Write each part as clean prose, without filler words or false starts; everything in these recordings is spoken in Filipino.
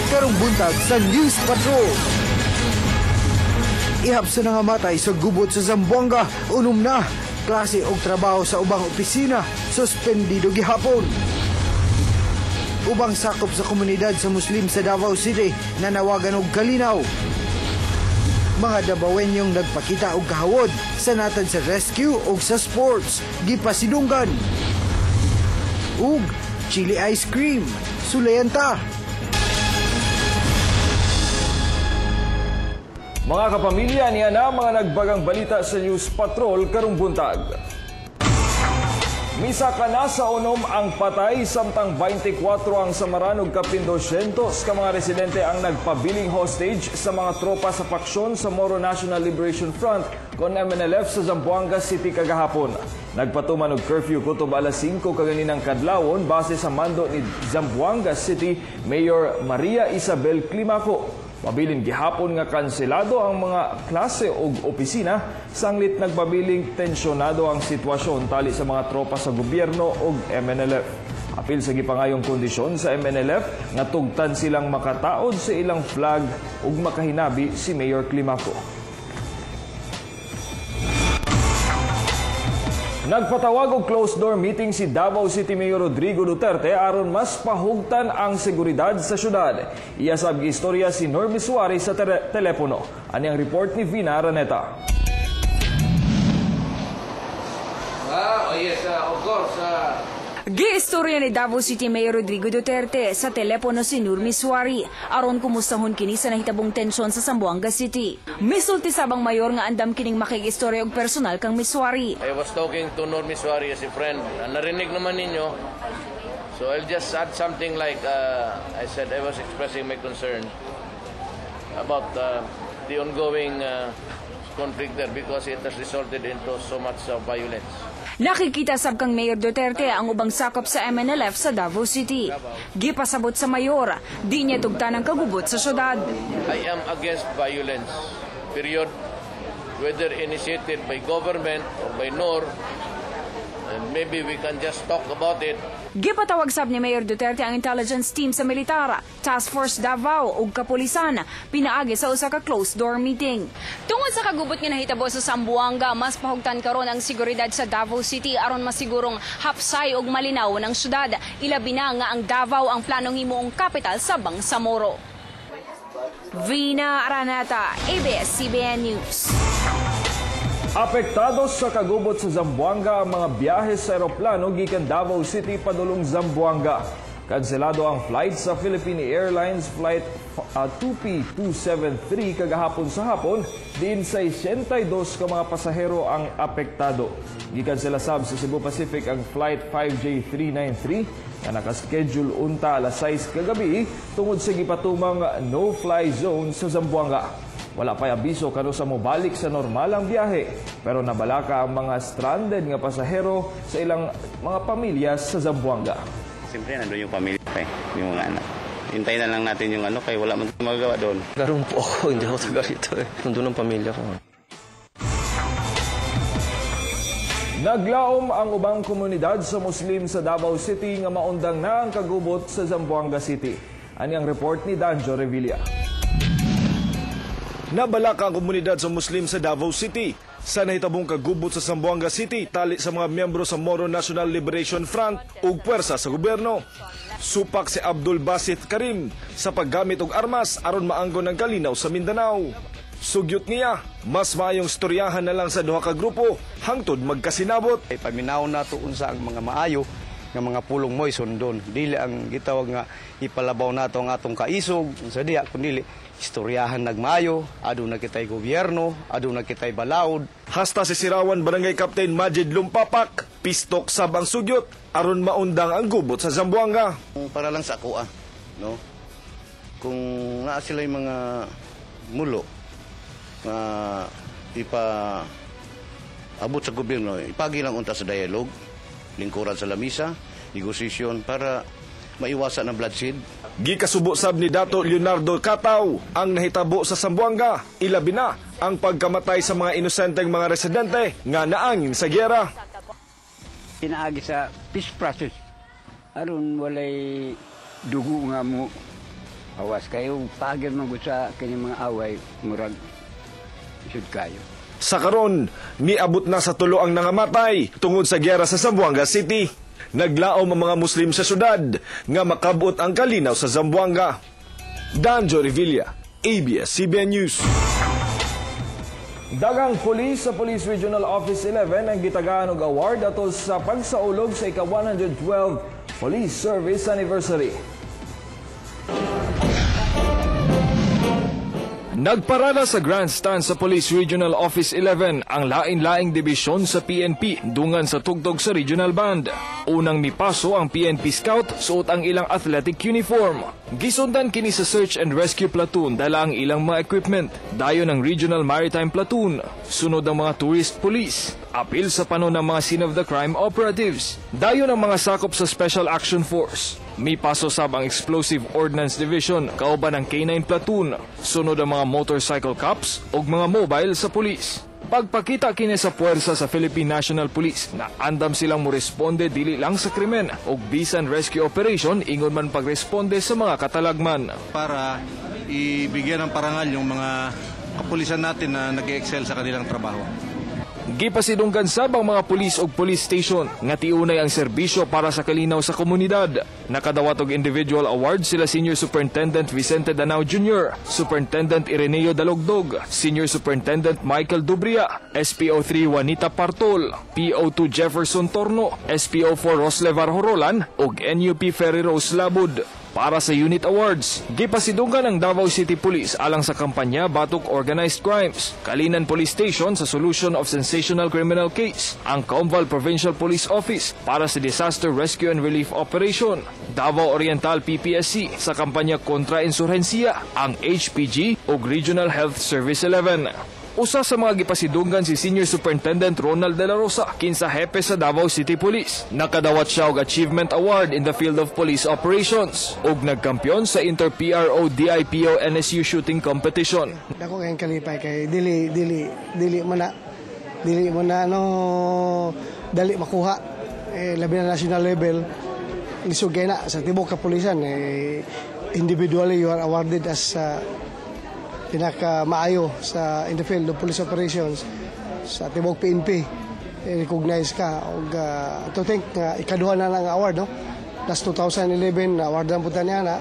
karong buntag sa News Patrol. Ihapsa na nga matay sa gubot sa Zamboanga. Unom na, klase og trabaho sa ubang opisina, suspendido gihapon. Ubang sakop sa komunidad sa Muslim sa Davao City na nawagan og kalinaw. Mga Davaoenyong nagpakita og kahawod sa natad sa rescue o sa sports, gipasidunggan. Ug chili ice cream, sulayan ta. Mga kapamilya, niya na mga nagbagang balita sa News Patrol karong buntag. Misa ka na sa unom ang patay, samtang 24 ang samaran ug kapin 200 ka mga residente ang nagpabiling hostage sa mga tropa sa faksyon sa Moro National Liberation Front kon MNLF sa Zamboanga City kagahapon. Nagpatuman og curfew kutob alas 5 kaganinang kadlawon base sa mando ni Zamboanga City Mayor Maria Isabel Climaco. Mabiling gihapon nga kanselado ang mga klase ug opisina, sanglit nagpabiling tensyonado ang sitwasyon tali sa mga tropa sa gobyerno ug MNLF. Apil sa gipangayong kondisyon sa MNLF nga tugtan silang makataod sa ilang flag ug makahinabi si Mayor Climaco. Nagpatawag og closed-door meeting si Davao City Mayor Rodrigo Duterte aron mas pahugtan ang seguridad sa syudad. Iyasab istorya si Normie Suarez sa telepono. Ani ang report ni Vina Araneta. Of course. Giistorya ni Davao City Mayor Rodrigo Duterte sa telepono si Normie Suarez aron kumustahon kini sa nahitabong tensyon sa Zamboanga City. Misulti sabang mayor nga andam kining makikistorya og personal kang Miss Suarez. I was talking to Normie Suarez as a friend. Narinig naman ninyo. So I'll just add something like I said I was expressing my concern about the ongoing conflict there because it has resulted into so much violence. Nakikita sab kang Mayor Duterte ang ubang sakop sa MNLF sa Davao City. Gipasabot sa mayor, di niya tugtan ang kagubot sa syudad. I am against violence, period. Whether initiated by government or by NOR, and maybe we can just talk about it. Gipatawag sab ni Mayor Duterte ang intelligence team sa militar, Task Force Davao ug kapulisan pinaagi sa usa ka closed-door meeting. Tungod sa kagubot nga nahitabo sa Zamboanga, mas pahugtan karon ang seguridad sa Davao City aron masigurong hapsay ug malinaw ng syudad. Ilabi na nga ang Davao ang planong himuong kapital sa Bangsamoro. Vina Araneta, ABS-CBN News. Apektados sa kagubot sa Zamboanga ang mga biyahe sa eroplano gikan Davao City padulong Zamboanga. Kanselado ang flight sa Philippine Airlines Flight 2P273 kagahapon sa hapon, diin 62 ka mga pasahero ang apektado. Gikansela sab sa Cebu Pacific ang Flight 5J393 na nakaschedule unta alas 6 kagabi tungod sa gipatumang no-fly zone sa Zamboanga. Wala pa'y abiso kano sa mobalik sa normal ang biyahe, pero nabalaka ang mga stranded nga pasahero sa ilang mga pamilya sa Zamboanga. Siyempre, nandun yung pamilya yung mga anak. Hintayin na lang natin yung kaya wala man magagawa doon. Garong po ako, hindi ako taga rito Nandun ang pamilya ko. Naglaom ang ubang komunidad sa Muslim sa Davao City nga maundang na ang kagubot sa Zamboanga City. Ani ang report ni Danjo Revilla. Nabalaka ang komunidad sa Muslim sa Davao City sa nahitabong kagubot sa Zamboanga City tali sa mga miyembro sa Moro National Liberation Front ug puwersa sa gobyerno. Supak si Abdul Basit Karim sa paggamit og armas aron maanggon ang kalinaw sa Mindanao. Sugyot niya, mas maayong istoryahan na lang sa duha ka grupo hangtod magkasinabot. Paminaw na tuon sa ang mga maayo nga mga pulong mo'y sundon. Dili ang gitawag nga ipalabaw nato ang atong kaisog sa diya kundi istoryahan nagmayo, adu na kitay gobyerno, adu na kitay balaod. Hasta si Sirawan Barangay Captain Majid Lumpapak, pistok sabang sugyot aron maundang ang gubot sa Zamboanga. Para lang sa ako no? Kung naa sila yung mga mulo nga abot sa gobyerno, ipagi lang unta sa dialogue, lingkuran sa lamisa, negosasyon para maiwasan ang bloodshed. Gikasubo sab ni Dato Leonardo Cataw ang nahitabo sa Zamboanga, ilabi na ang pagkamatay sa mga inosenteng mga residente nga naangin sa gyera. Pinaagi sa peace process aron walay dugo nga mo Awas kayo, pagod mo sa kanyang mga away, murag, isod kayo. Sa karon, niabot na sa tulo ang nangamatay tungod sa gyera sa Zamboanga City. Naglaom ang mga Muslim sa syudad nga makabot ang kalinaw sa Zamboanga. Danjo Revilla, ABS-CBN News. Dagang pulis sa Police Regional Office 11 ang gitagaan og award atol sa pagsaulog sa ika-112 Police Service Anniversary. Nagparada sa grandstand sa Police Regional Office 11 ang lain-laing dibisyon sa PNP dungan sa tugtog sa Regional Band. Unang mipaso ang PNP Scout suot ang ilang athletic uniform. Gisundan kini sa Search and Rescue Platoon dala ang ilang mga equipment. Dayon ang Regional Maritime Platoon. Sunod ang mga Tourist Police. Apil sa panon ng mga scene of the crime operatives. Dayon ang mga sakop sa Special Action Force. May paso sab ang Explosive Ordnance Division, kauban ng K9 Platoon. Sunod ang mga motorcycle cops ug mga mobile sa pulis. Pagpakita kini sa puwersa sa Philippine National Police na andam silang moresponde dili lang sa krimen ug bisan rescue operation ingon man pagresponde sa mga katalagman. Para ibigyan ng parangal yung mga kapulisan natin na nag-excel sa kanilang trabaho. Gipasidunggan sab ang mga pulis og police station nga tiunay ang serbisyo para sa kalinaw sa komunidad. Nakadawat og individual award sila Senior Superintendent Vicente Danao Jr., Superintendent Ireneo Dalogdog, Senior Superintendent Michael Dubria, SPO3 Juanita Partol, PO2 Jefferson Torno, SPO4 Roslevar Horolan ug NUP Ferry Rose Labud. Para sa Unit Awards, gipasidunggan ang Davao City Police alang sa kampanya Batok Organized Crimes, Kalinan Police Station sa Solution of Sensational Criminal Case, ang Comval Provincial Police Office para sa Disaster Rescue and Relief Operation, Davao Oriental PPSC sa kampanya kontra insurhensiya, ang HPG ug Regional Health Service 11. Usa sa mga gipasidunggan si Senior Superintendent Ronald De La Rosa, kinsa hepe sa Davao City Police. Nakadawat siya og Achievement Award in the field of police operations ug nagkampiyon sa Inter-PRO DIPO NSU shooting competition. Dako kayong kalipay kay dili mo na no dali makuha labi na national level lisod kay na sa tibok kapulisan individually you are awarded as pinaka-maayo sa in the field of police operations sa tibok PNP. Recognize ka og to think ikaduha na lang award no. Last 2011 awardan po niya na.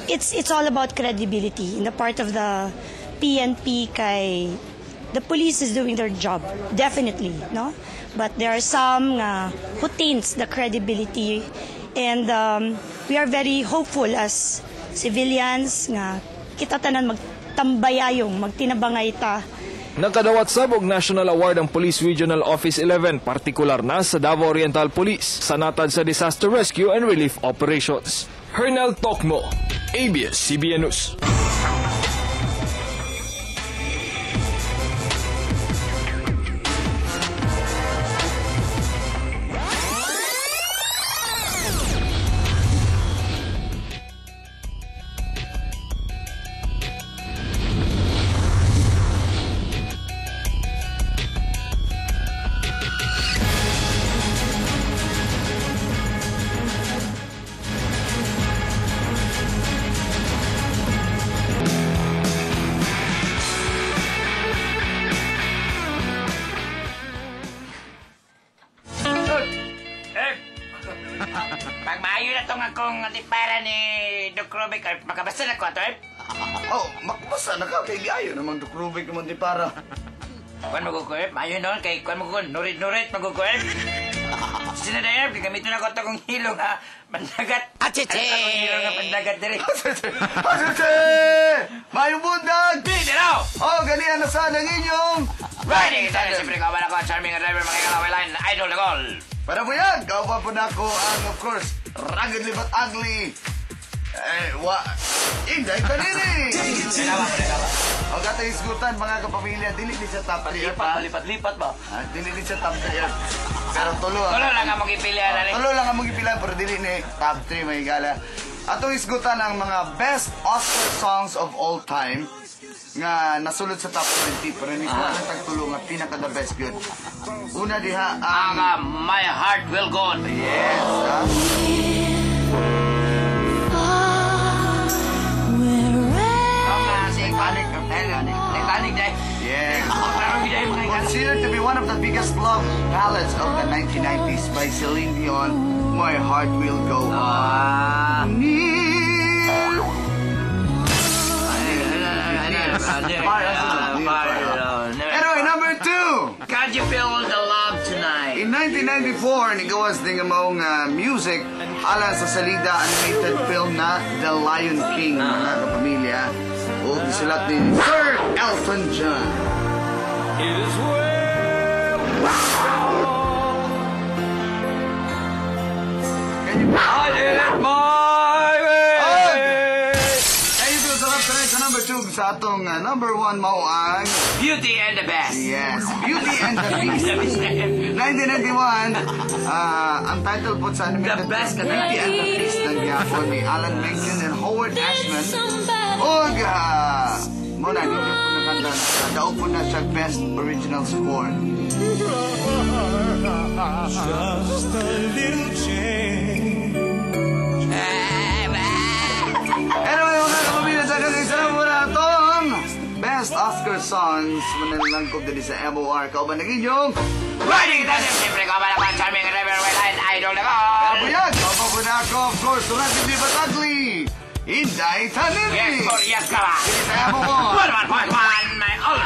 It's all about credibility in the part of the PNP kay the police is doing their job definitely no, but there are some who taints the credibility and we are very hopeful as civilians nga kita tanan magtambayayong magtinabangay ta. Nagkadawat sab og National Award ang Police Regional Office 11, partikular na sa Davao Oriental Police sa natad sa Disaster Rescue and Relief Operations. Hernel Tokmo, ABS-CBN News. Pagmaayo na itong akong para ni Doc Rubic, makabasa na ko ito eh? Oh, makabasa na ka, kay Giayo naman Doc Rubic naman di para. Kuan magukuip, maayo noon, kay kuan magukuip, nurit-nurit magukuip. Sinadayan, gamitin na ko ito kong hilo nga, pandagat. Achiche! Hilo nga pandagat diri. Achiche! Mayong bundag! Di raw! Oh, ganihan na sana ng inyong... Riding! Sana siyempre ko abala ko, charming driver, mga kalaway line, idol na gol. Para po yan, kaupa po na ako ang, of course, ruggedly but ugly. Inday Tanini! O katong isgutan, mga kapamilya, dili din sa top 3. Lipat ba? Dili din sa top 3. Pero tulo lang ang mag-ipilian. Tulo lang ang mag-ipilian, pero dili ni top 3, may gala. Atong isgutan ang mga best Oscar songs of all time nga nasulod sa top 20, pero hindi ko na tagtulong nga pinaka-the best good. Una diha ang My Heart Will Go On. Yes, considered to be one of the biggest love ballads of the 1990s by Celine Dion, My Heart Will Go On. Anyway, number 2. Can't you feel the love tonight? In 1994, nigawas din ang maong music alang sa salida animated film na The Lion King, mga kapamilya. O gisulat ni Sir Elton John. I did it my way! Can you feel the love tonight sa number 2 sa atong number 1 mao ang Beauty and the Best. Yes, Beauty and the Beast. 1991, ang title po sa animated The Best film, Beauty and the Beast ng Yapon ni Alan Menken and Howard Ashman. Og, muna, hindi po nakanda. Daw po na siya Best Original Score. Just a little change. Anyway, mga kapamilya, sa kasisara mo na itong Best Oscar Songs. Manalang ko din sa MOR. Kauban na inyong Riding the siyempre ko ba naman charming rebel well and idol na ko. Pero yan, kauban ko na ako, of course, tulad hindi ba't ugly? Inday Tanili! Yes, sir, yes ka ba? Sige sa MOR! 101.1, my all